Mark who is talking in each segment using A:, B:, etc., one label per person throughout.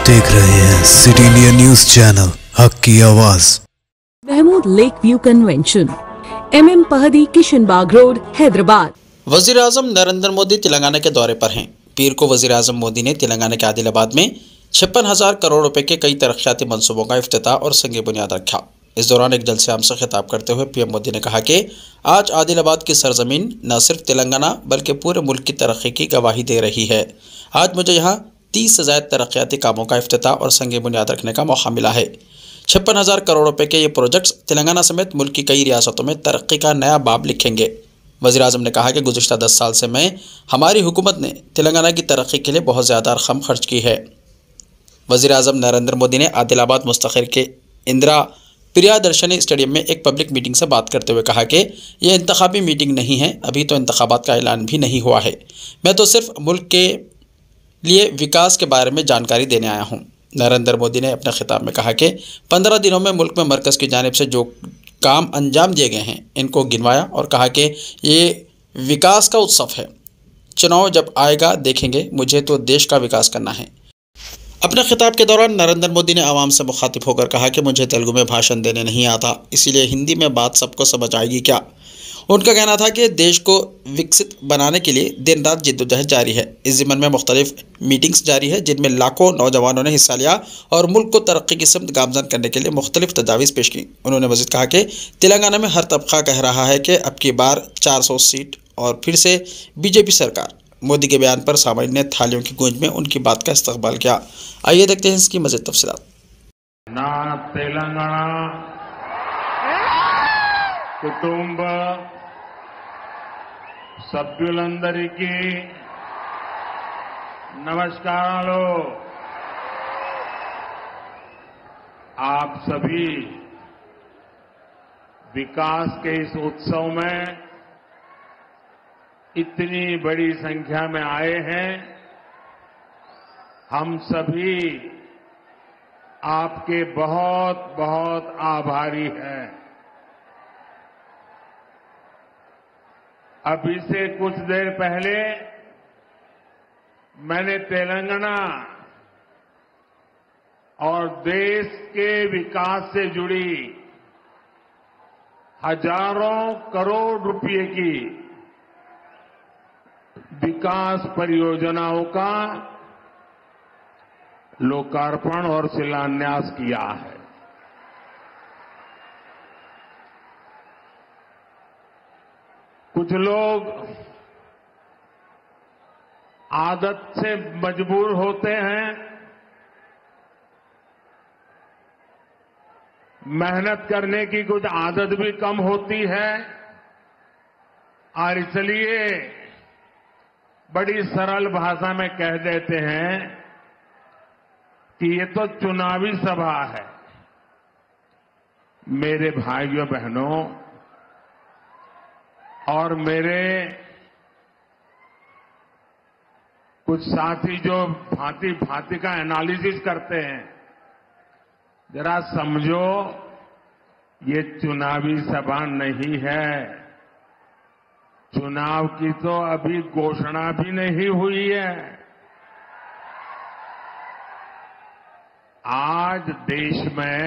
A: देख रहे हैं सिटी इंडिया न्यूज चैनल, हक की आवाज।
B: Mahmood lake view convention, MM Pahadi, Kishan Bagh road, Hyderabad.
C: वजीर आजम नरेंद्र मोदी तेलंगाना के दौरे पर हैं। पीर को वजीर आजम मोदी ने तेलंगाना के आदिलाबाद में 56,000 करोड़ रुपए के कई तरक्याती मंसूबों का इफ्तिताह और संग बुनियाद रखा। इस दौरान एक जलसे आम से खिताब करते हुए PM मोदी ने कहा कि आज आदिलाबाद की सरजमीन न सिर्फ तेलंगाना बल्कि पूरे मुल्क की तरक्की की गवाही दे रही है। आज मुझे यहाँ 30 से ज़्यादा तरक्याती कामों का इफ्तिताह और संग बुनियाद रखने का मौका मिला है। 56,000 करोड़ रुपए के ये प्रोजेक्ट्स तेलंगाना समेत मुल्क की कई रियासतों में तरक्की का नया बाब लिखेंगे। वज़ीर आज़म ने कहा कि गुज़िश्ता 10 साल से हमारी हुकूमत ने तेलंगाना की तरक्की के लिए बहुत ज़्यादा रकम खर्च की है। वज़ीर आज़म नरेंद्र मोदी ने आदिलाबाद मुस्तक़िर के इंदिरा प्रियदर्शनी स्टेडियम में एक पब्लिक मीटिंग से बात करते हुए कहा कि यह इंतखाबी मीटिंग नहीं है, अभी तो इंतखाबात का ऐलान भी नहीं हुआ है। मैं तो सिर्फ मुल्क के लिए विकास के बारे में जानकारी देने आया हूँ। नरेंद्र मोदी ने अपने खिताब में कहा कि 15 दिनों में मुल्क में मरकज़ की जानिब से जो काम अंजाम दिए गए हैं इनको गिनवाया और कहा कि ये विकास का उत्सव है। चुनाव जब आएगा देखेंगे, मुझे तो देश का विकास करना है। अपने खिताब के दौरान नरेंद्र मोदी ने आवाम से मुखातिब होकर कहा कि मुझे तेलुगु में भाषण देने नहीं आता, इसीलिए हिंदी में बात सबको समझ आएगी क्या। उनका कहना था कि देश को विकसित बनाने के लिए दिन रात जिद्दोजहद जारी है। इस ज़िम्मन में मुख्तलिफ मीटिंग्स जारी है जिनमें लाखों नौजवानों ने हिस्सा लिया और मुल्क को तरक्की की सिमत गामजन करने के लिए मुख्तलिफ तजावीज़ पेश की। उन्होंने मज़ीद कहा कि तेलंगाना में हर तबका कह रहा है कि अब की बार 400 सीट और फिर से BJP सरकार। मोदी के बयान पर सामान्य ने थालियों की गूंज में उनकी बात का इस्तकबाल किया। आइए देखते हैं इसकी मज़ीद तफसीलात।
D: ना तेलंगाना కుటుంబ సభ్యులందరికీ నమస్కారాలు। आप सभी विकास के इस उत्सव में इतनी बड़ी संख्या में आए हैं। हम सभी आपके बहुत बहुत आभारी हैं। अभी से कुछ देर पहले मैंने तेलंगाना और देश के विकास से जुड़ी हजारों करोड़ रुपए की विकास परियोजनाओं का लोकार्पण और शिलान्यास किया है। कुछ लोग आदत से मजबूर होते हैं, मेहनत करने की कुछ आदत भी कम होती है और इसलिए बड़ी सरल भाषा में कह देते हैं कि ये तो चुनावी सभा है। मेरे भाइयों बहनों और मेरे कुछ साथी जो भांति भांति का एनालिसिस करते हैं, जरा समझो ये चुनावी सभा नहीं है। चुनाव की तो अभी घोषणा भी नहीं हुई है। आज देश में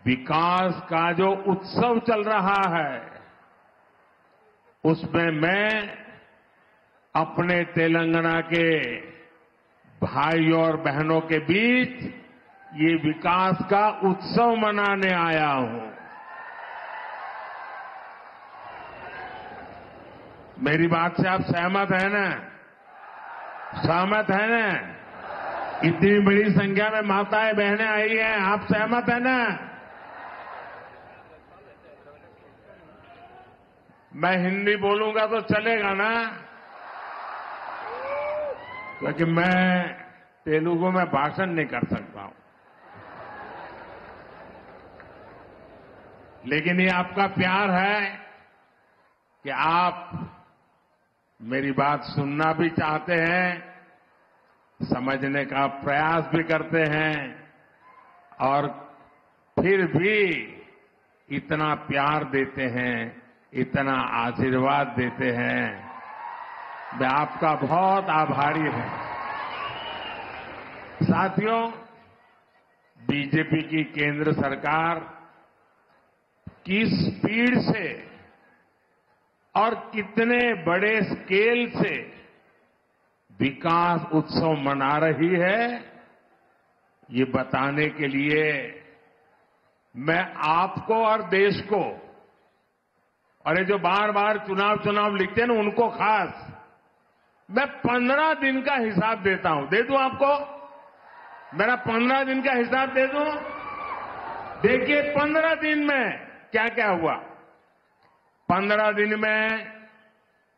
D: विकास का जो उत्सव चल रहा है उसमें मैं अपने तेलंगाना के भाइयों और बहनों के बीच ये विकास का उत्सव मनाने आया हूं। मेरी बात से आप सहमत हैं ना? सहमत हैं ना? इतनी बड़ी संख्या में माताएं बहनें आई हैं, आप सहमत हैं ना? मैं हिंदी बोलूंगा तो चलेगा ना? क्योंकि मैं तेलुगु में भाषण नहीं कर सकता हूं, लेकिन ये आपका प्यार है कि आप मेरी बात सुनना भी चाहते हैं, समझने का प्रयास भी करते हैं और फिर भी इतना प्यार देते हैं, इतना आशीर्वाद देते हैं। मैं आपका बहुत आभारी हूं। साथियों, बीजेपी की केंद्र सरकार किस स्पीड से और कितने बड़े स्केल से विकास उत्सव मना रही है, ये बताने के लिए मैं आपको और देश को, और ये जो बार बार चुनाव लिखते हैं ना, उनको खास मैं 15 दिन का हिसाब देता हूं। दे दूं आपको? मेरा 15 दिन का हिसाब दे दूं? देखिए 15 दिन में क्या क्या हुआ। 15 दिन में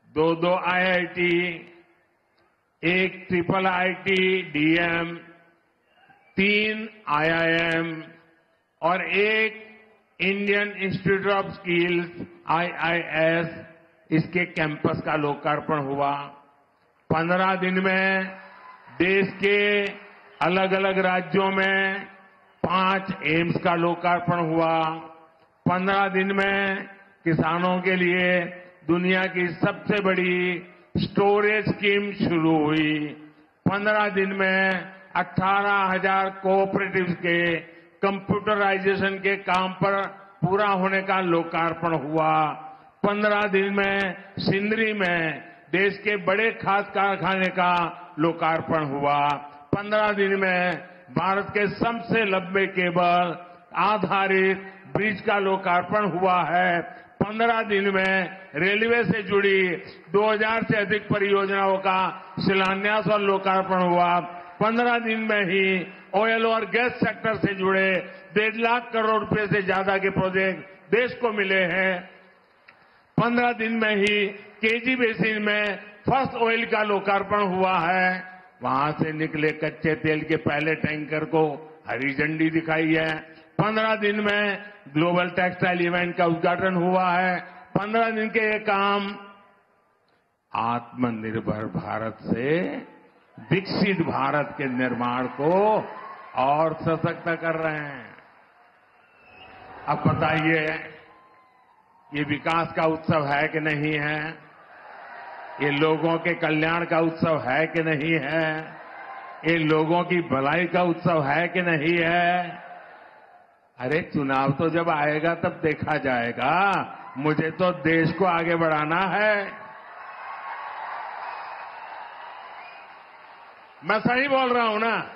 D: 2 IIT, एक IIIT DM, 3 IIM और एक Indian institute of skills IIS, इसके कैंपस का लोकार्पण हुआ। 15 दिन में देश के अलग अलग राज्यों में 5 एम्स का लोकार्पण हुआ। 15 दिन में किसानों के लिए दुनिया की सबसे बड़ी स्टोरेज स्कीम शुरू हुई। 15 दिन में 18,000 कोऑपरेटिव्स के कंप्यूटराइजेशन के काम पर पूरा होने का लोकार्पण हुआ। 15 दिन में सिंदरी में देश के बड़े खाद कारखाने का लोकार्पण हुआ। 15 दिन में भारत के सबसे लंबे केबल आधारित ब्रिज का लोकार्पण हुआ है। 15 दिन में रेलवे से जुड़ी 2000 से अधिक परियोजनाओं का शिलान्यास और लोकार्पण हुआ। 15 दिन में ही ऑयल और गैस सेक्टर से जुड़े 1.5 लाख करोड़ रुपए से ज्यादा के प्रोजेक्ट देश को मिले हैं। 15 दिन में ही केजी बेसिन में फर्स्ट ऑयल का लोकार्पण हुआ है। वहां से निकले कच्चे तेल के पहले टैंकर को हरी झंडी दिखाई है। 15 दिन में ग्लोबल टेक्सटाइल इवेंट का उद्घाटन हुआ है। 15 दिन के ये काम आत्मनिर्भर भारत से विकसित भारत के निर्माण को और सशक्त कर रहे हैं। अब बताइए, ये विकास का उत्सव है कि नहीं है? ये लोगों के कल्याण का उत्सव है कि नहीं है? ये लोगों की भलाई का उत्सव है कि नहीं है? अरे चुनाव तो जब आएगा तब देखा जाएगा। मुझे तो देश को आगे बढ़ाना है। मैं सही बोल रहा हूं ना?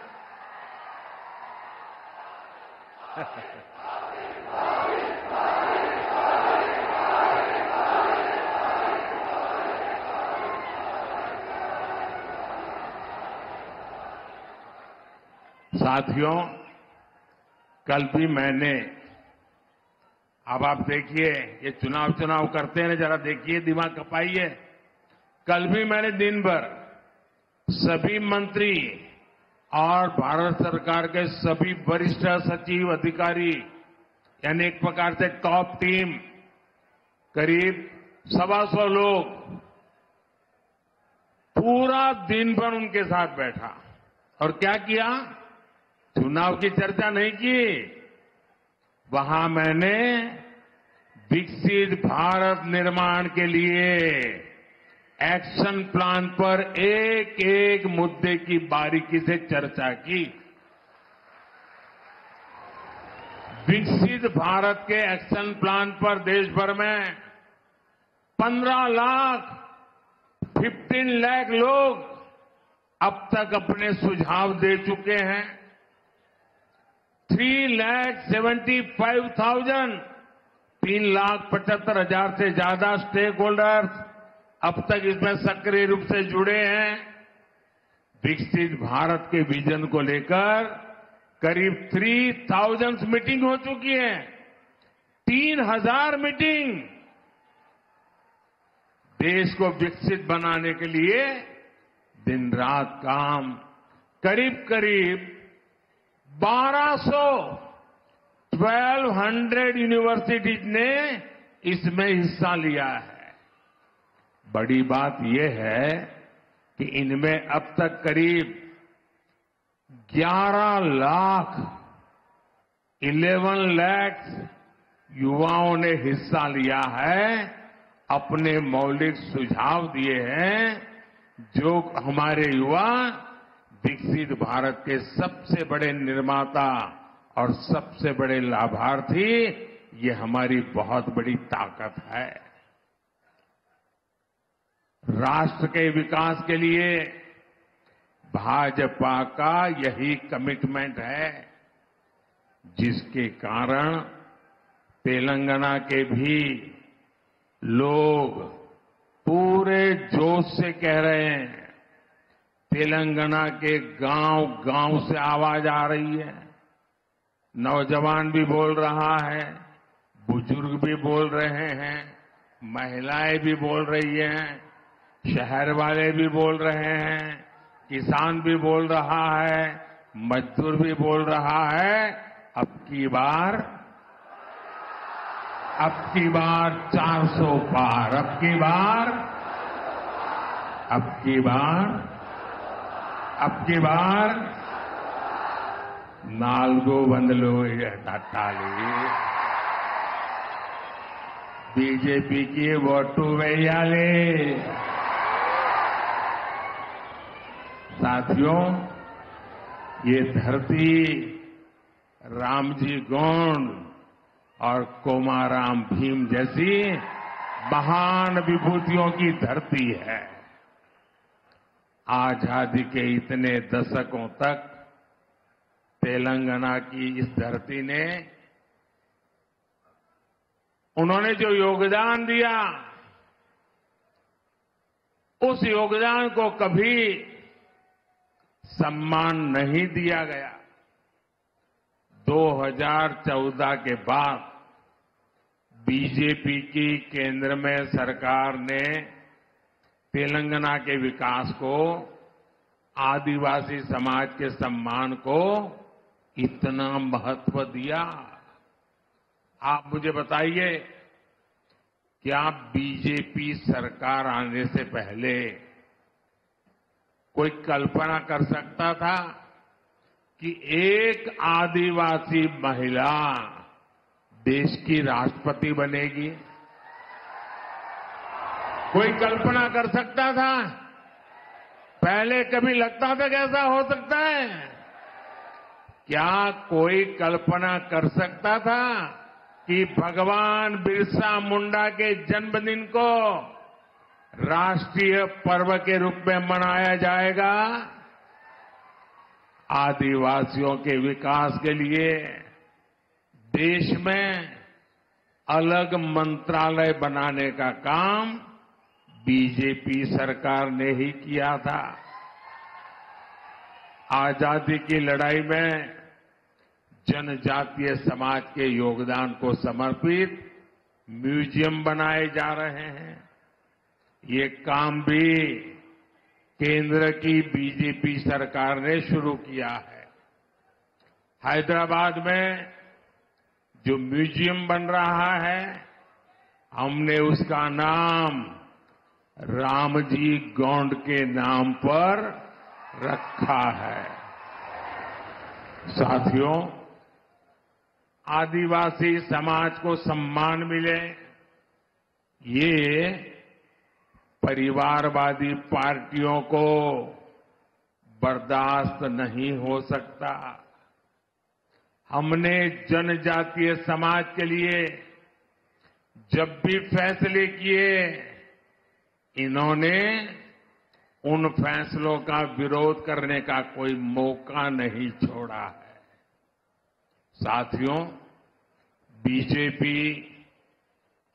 D: साथियों, कल भी मैंने, अब आप देखिए, ये चुनाव करते हैं, जरा देखिए, दिमाग खपाइए। कल भी मैंने दिन भर सभी मंत्री और भारत सरकार के सभी वरिष्ठ सचिव अधिकारी, यानी एक प्रकार से टॉप टीम, करीब 125 लोग, पूरा दिन भर उनके साथ बैठा और क्या किया? चुनाव की चर्चा नहीं की। वहां मैंने विकसित भारत निर्माण के लिए एक्शन प्लान पर एक एक मुद्दे की बारीकी से चर्चा की। विकसित भारत के एक्शन प्लान पर देश भर में 15 लाख लोग अब तक अपने सुझाव दे चुके हैं। 3,75,000 से ज्यादा स्टेक होल्डर्स अब तक इसमें सक्रिय रूप से जुड़े हैं। विकसित भारत के विजन को लेकर करीब 3,000 मीटिंग हो चुकी है। 3,000 मीटिंग देश को विकसित बनाने के लिए दिन रात काम। करीब 1200 यूनिवर्सिटीज ने इसमें हिस्सा लिया है। बड़ी बात यह है कि इनमें अब तक करीब 11 लाख युवाओं ने हिस्सा लिया है, अपने मौलिक सुझाव दिए हैं, जो हमारे युवा विकसित भारत के सबसे बड़े निर्माता और सबसे बड़े लाभार्थी, ये हमारी बहुत बड़ी ताकत है। राष्ट्र के विकास के लिए भाजपा का यही कमिटमेंट है, जिसके कारण तेलंगाना के भी लोग पूरे जोश से कह रहे हैं। तेलंगाना के गांव-गांव से आवाज आ रही है। नौजवान भी बोल रहा है, बुजुर्ग भी बोल रहे हैं, महिलाएं भी बोल रही हैं, शहर वाले भी बोल रहे हैं, किसान भी बोल रहा है, मजदूर भी बोल रहा है। अब की बार 400 पार, अब की बार 400 తట్టాలి। బీజేపీకి ఓటు వేయాలి। साथियों, ये धरती रामजी गोंड और कोमाराम भीम जैसी महान विभूतियों की धरती है। आजादी के इतने दशकों तक तेलंगाना की इस धरती ने, उन्होंने जो योगदान दिया, उस योगदान को कभी सम्मान नहीं दिया गया। 2014 के बाद बीजेपी की केंद्र में सरकार ने तेलंगाना के विकास को, आदिवासी समाज के सम्मान को इतना महत्व दिया। आप मुझे बताइए, क्या बीजेपी सरकार आने से पहले कोई कल्पना कर सकता था कि एक आदिवासी महिला देश की राष्ट्रपति बनेगी? कोई कल्पना कर सकता था? पहले कभी लगता था कि ऐसा हो सकता है? क्या कोई कल्पना कर सकता था कि भगवान बिरसा मुंडा के जन्मदिन को राष्ट्रीय पर्व के रूप में मनाया जाएगा? आदिवासियों के विकास के लिए देश में अलग मंत्रालय बनाने का काम बीजेपी सरकार ने ही किया था। आजादी की लड़ाई में जनजातीय समाज के योगदान को समर्पित म्यूजियम बनाए जा रहे हैं। ये काम भी केंद्र की बीजेपी सरकार ने शुरू किया है। हैदराबाद में जो म्यूजियम बन रहा है, हमने उसका नाम रामजी गोंड के नाम पर रखा है। साथियों, आदिवासी समाज को सम्मान मिले, ये परिवारवादी पार्टियों को बर्दाश्त नहीं हो सकता। हमने जनजातीय समाज के लिए जब भी फैसले किए, इन्होंने उन फैसलों का विरोध करने का कोई मौका नहीं छोड़ा है। साथियों, बीजेपी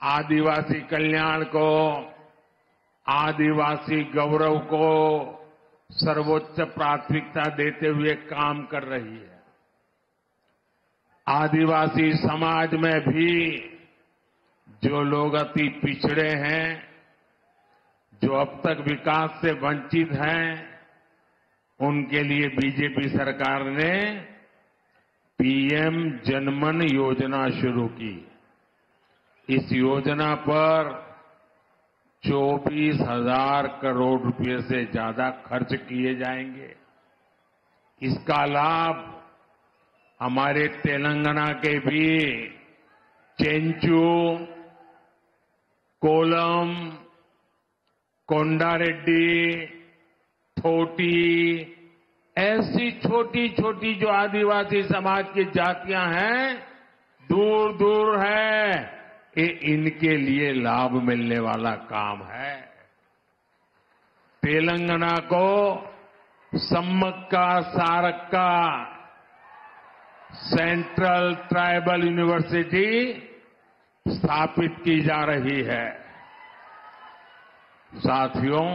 D: आदिवासी कल्याण को, आदिवासी गौरव को सर्वोच्च प्राथमिकता देते हुए काम कर रही है। आदिवासी समाज में भी जो लोग अति पिछड़े हैं, जो अब तक विकास से वंचित हैं, उनके लिए बीजेपी सरकार ने पीएम जनमन योजना शुरू की। इस योजना पर 24,000 करोड़ रुपए से ज्यादा खर्च किए जाएंगे। इसका लाभ हमारे तेलंगाना के भी चेंचू, कोलम, कोंडारेड्डी, थोटी, ऐसी छोटी छोटी जो आदिवासी समाज की जातियां हैं, दूर दूर है, ये इनके लिए लाभ मिलने वाला काम है। तेलंगाना को Sammakka Sarakka central tribal university स्थापित की जा रही है। साथियों,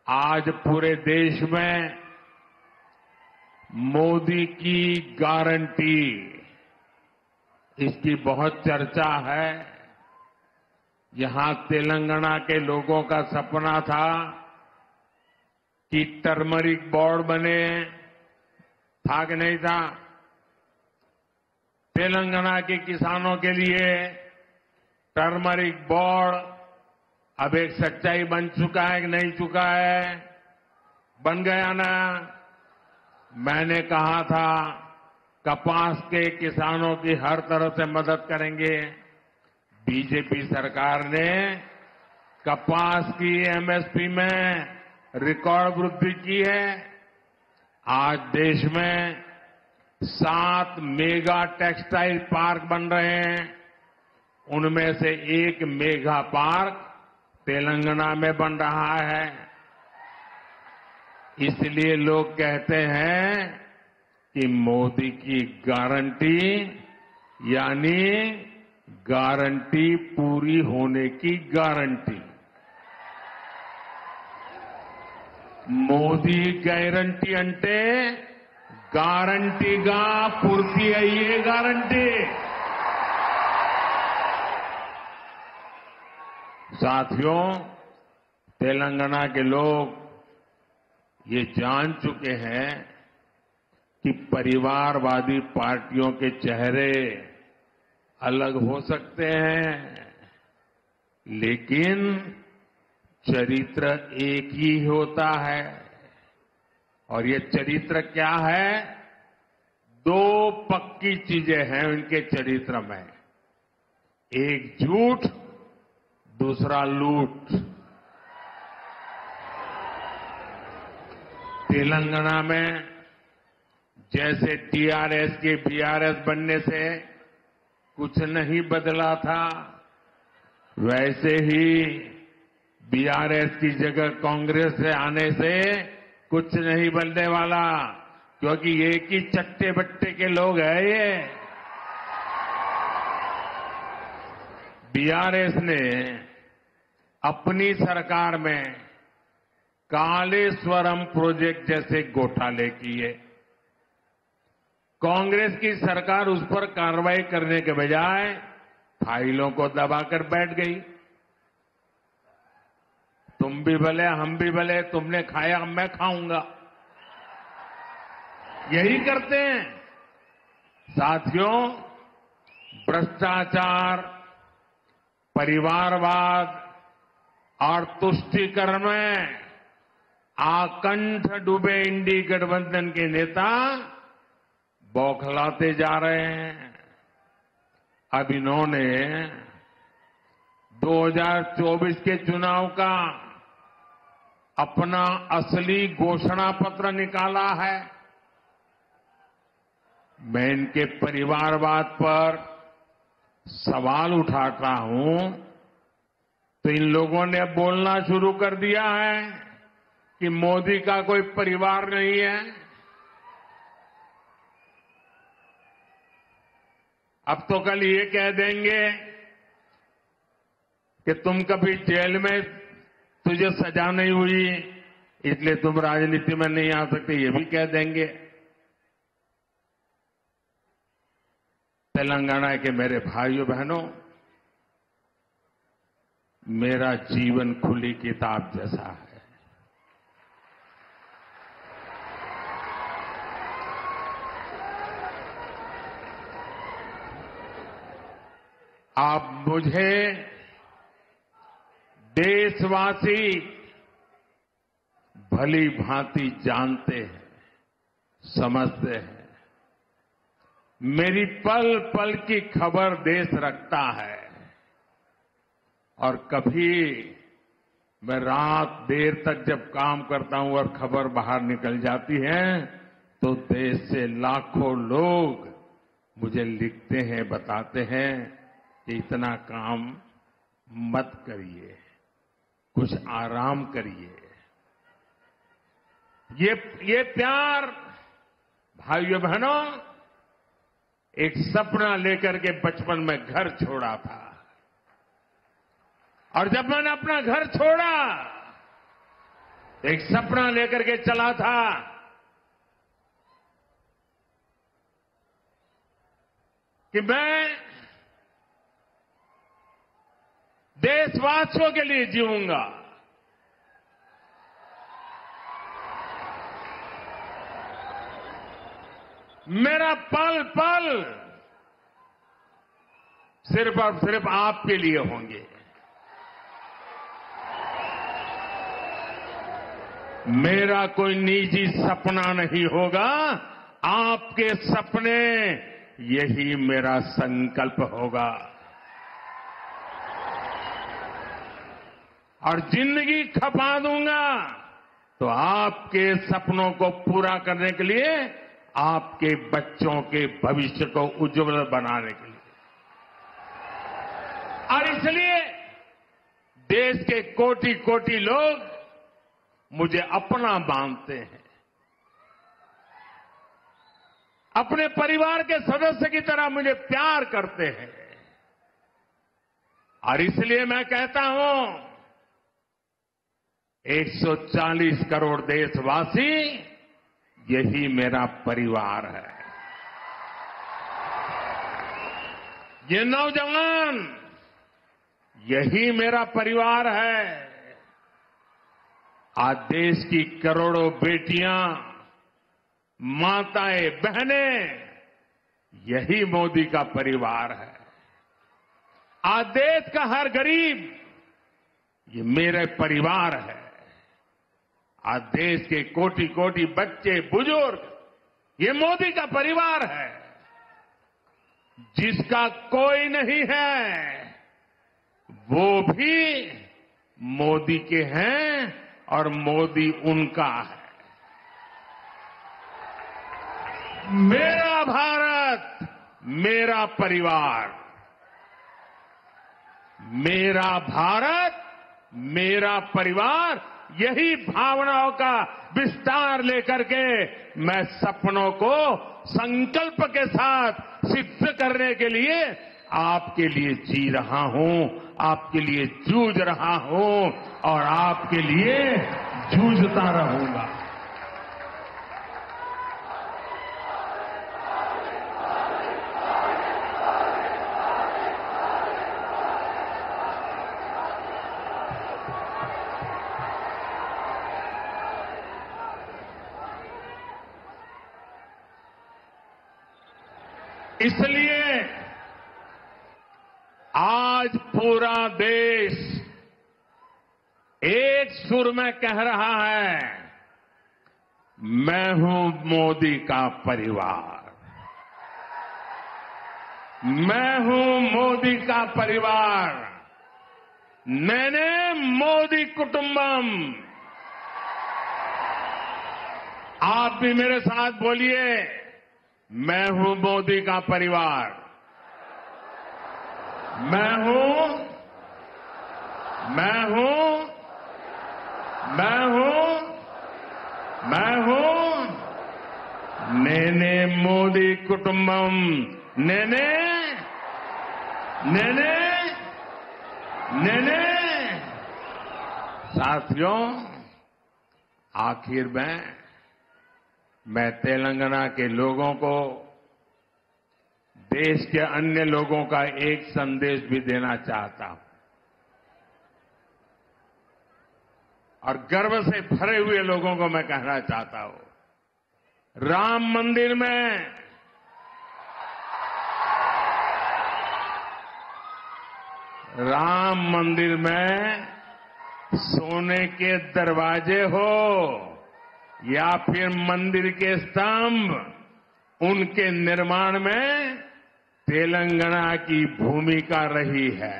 D: आज पूरे देश में मोदी की गारंटी, इसकी बहुत चर्चा है। यहां तेलंगाना के लोगों का सपना था कि टर्मरिक बोर्ड बने, था कि नहीं था? तेलंगाना के किसानों के लिए टर्मरिक बोर्ड अब एक सच्चाई बन चुका है कि नहीं चुका है? बन गया ना? मैंने कहा था कपास के किसानों की हर तरह से मदद करेंगे। बीजेपी सरकार ने कपास की एमएसपी में रिकॉर्ड वृद्धि की है। आज देश में 7 मेगा टेक्सटाइल पार्क बन रहे हैं। उनमें से एक मेगा पार्क तेलंगाना में बन रहा है। इसलिए लोग कहते हैं कि मोदी की गारंटी यानी गारंटी पूरी होने की गारंटी। మోదీ గ్యారంటీ అంటే గ్యారంటీగా పూర్తి అయ్యే గ్యారంటీ। साथियों, तेलंगाना के लोग ये जान चुके हैं कि परिवारवादी पार्टियों के चेहरे अलग हो सकते हैं, लेकिन चरित्र एक ही होता है। और ये चरित्र क्या है? 2 पक्की चीजें हैं उनके चरित्र में, एक झूठ, दूसरा लूट। तेलंगाना में जैसे टीआरएस के बीआरएस बनने से कुछ नहीं बदला था, वैसे ही बीआरएस की जगह कांग्रेस से आने से कुछ नहीं बनने वाला, क्योंकि एक ही चट्टे बट्टे के लोग हैं ये। बीआरएस ने अपनी सरकार में कालेश्वरम प्रोजेक्ट जैसे घोटाले किए। कांग्रेस की सरकार उस पर कार्रवाई करने के बजाय फाइलों को दबाकर बैठ गई। तुम भी भले हम भी भले, तुमने खाया मैं खाऊंगा, यही करते हैं। साथियों, भ्रष्टाचार, परिवारवाद और तुष्टीकरण में आकंठ डूबे इंडी गठबंधन के नेता बौखलाते जा रहे हैं। अब इन्होंने 2024 के चुनाव का अपना असली घोषणा पत्र निकाला है। मैं इनके परिवारवाद पर सवाल उठाता हूं तो इन लोगों ने बोलना शुरू कर दिया है कि मोदी का कोई परिवार नहीं है। अब तो कल ये कह देंगे कि तुम कभी जेल में तुझे सजा नहीं हुई इसलिए तुम राजनीति में नहीं आ सकते, ये भी कह देंगे। तेलंगाना के मेरे भाइयों बहनों, मेरा जीवन खुली किताब जैसा है। आप मुझे देशवासी भली भांति जानते हैं, समझते हैं। मेरी पल पल की खबर देश रखता है और कभी मैं रात देर तक जब काम करता हूं और खबर बाहर निकल जाती है तो देश से लाखों लोग मुझे लिखते हैं, बताते हैं कि इतना काम मत करिए, कुछ आराम करिए। ये प्यार भाइयों बहनों, एक सपना लेकर के बचपन में घर छोड़ा था, और जब मैंने अपना घर छोड़ा एक सपना लेकर के चला था कि मैं देशवासियों के लिए जीऊंगा। मेरा पल पल सिर्फ और सिर्फ आपके लिए होंगे। मेरा कोई निजी सपना नहीं होगा, आपके सपने, यही मेरा संकल्प होगा। और जिंदगी खपा दूंगा तो आपके सपनों को पूरा करने के लिए, आपके बच्चों के भविष्य को उज्जवल बनाने के लिए। और इसलिए देश के कोटि कोटि लोग मुझे अपना मानते हैं, अपने परिवार के सदस्य की तरह मुझे प्यार करते हैं। और इसलिए मैं कहता हूं 140 करोड़ देशवासी, यही मेरा परिवार है। ये नौजवान, यही मेरा परिवार है। आज देश की करोड़ों बेटियां, माताएं, बहनें, यही मोदी का परिवार है। आज देश का हर गरीब, ये मेरे परिवार है। आज देश के कोटि कोटि बच्चे, बुजुर्ग, ये मोदी का परिवार है। जिसका कोई नहीं है वो भी मोदी के हैं और मोदी उनका है। मेरा भारत, मेरा परिवार, मेरा भारत, मेरा परिवार, यही भावनाओं का विस्तार लेकर के मैं सपनों को संकल्प के साथ सिद्ध करने के लिए आपके लिए जी रहा हूं, आपके लिए जूझ रहा हूं और आपके लिए जूझता रहूंगा। इसलिए आज पूरा देश एक सुर में कह रहा है, मैं हूं मोदी का परिवार, मैं हूं मोदी का परिवार, नेने मोदी कुटुंबम। आप भी मेरे साथ बोलिए, मैं हूं मोदी का परिवार, मैं हूं, मैं हूं, मैं हूं, मैं हूं नेने मोदी कुटुंबम, नेने, नेने, नेने। साथियों, आखिर में मैं तेलंगाना के लोगों को, देश के अन्य लोगों का एक संदेश भी देना चाहता हूं और गर्व से भरे हुए लोगों को मैं कहना चाहता हूं, राम मंदिर में सोने के दरवाजे हो या फिर मंदिर के स्तंभ, उनके निर्माण में तेलंगाना की भूमिका रही है।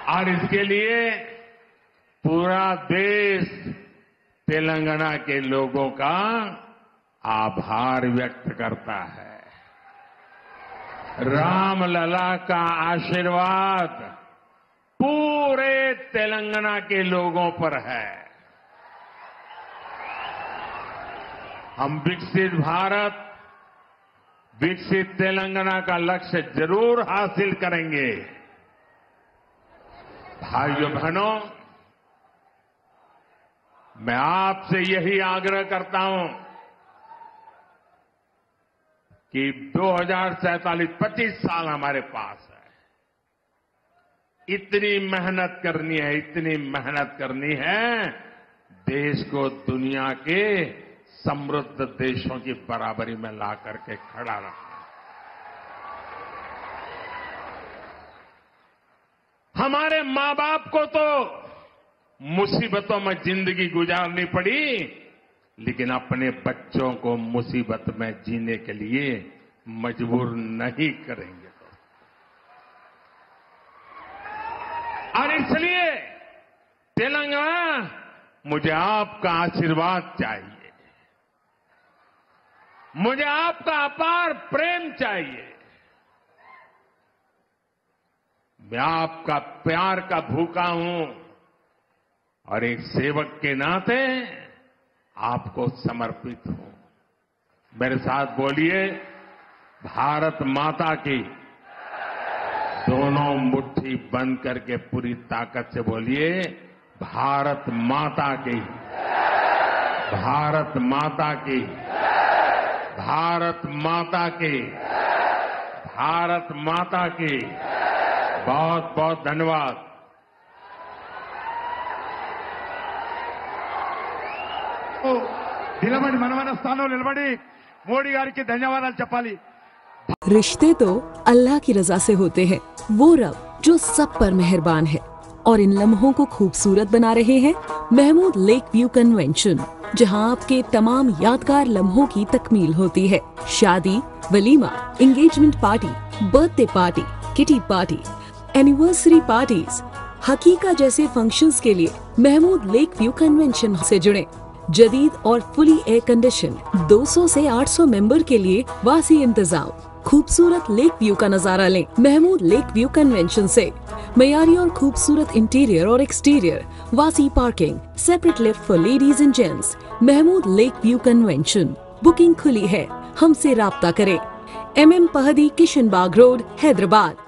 D: और इसके लिए पूरा देश तेलंगाना के लोगों का आभार व्यक्त करता है। रामलला का आशीर्वाद पूरे तेलंगाना के लोगों पर है। हम विकसित भारत, विकसित तेलंगाना का लक्ष्य जरूर हासिल करेंगे। भाइयों बहनों, मैं आपसे यही आग्रह करता हूं कि 2047 25 साल हमारे पास है। इतनी मेहनत करनी है, इतनी मेहनत करनी है, देश को दुनिया के समृद्ध देशों की बराबरी में ला करके खड़ा रखना। हमारे मां बाप को तो मुसीबतों में जिंदगी गुजारनी पड़ी, लेकिन अपने बच्चों को मुसीबत में जीने के लिए मजबूर नहीं करेंगे। और इसलिए तेलंगाना, मुझे आपका आशीर्वाद चाहिए, मुझे आपका अपार प्रेम चाहिए। मैं आपका प्यार का भूखा हूं और एक सेवक के नाते आपको समर्पित हूं। मेरे साथ बोलिए, भारत माता की। दोनों मुट्ठी बंद करके पूरी ताकत से बोलिए, भारत माता की, भारत माता की, भारत माता की, भारत माता की। बहुत बहुत धन्यवाद।
E: నిలబడి మన స్థానంలో నిలబడి మోడీ గారికి ధన్యవాదాలు చెప్పాలి।
B: रिश्ते तो अल्लाह की रजा से होते हैं, वो रब जो सब पर मेहरबान है। और इन लम्हों को खूबसूरत बना रहे हैं महमूद लेक व्यू कन्वेंशन, जहां आपके तमाम यादगार लम्हों की तकमील होती है। शादी, वलीमा, engagement party, birthday party, kitty party, anniversary parties, हकीका जैसे फंक्शंस के लिए महमूद लेक व्यू कन्वेंशन से जुड़े। जदीद और फुली एयर कंडीशन 200 से 800 मेंबर के लिए वासी इंतजाम। खूबसूरत लेक व्यू का नजारा लें महमूद लेक व्यू कन्वेंशन से। मयारी और खूबसूरत इंटीरियर और एक्सटीरियर, वासी parking, separate lift for ladies and gents. Mahmood lake view convention. Booking खुली है, हमसे राब्ता करें। MM Pahadi, Kishan Bagh road, Hyderabad.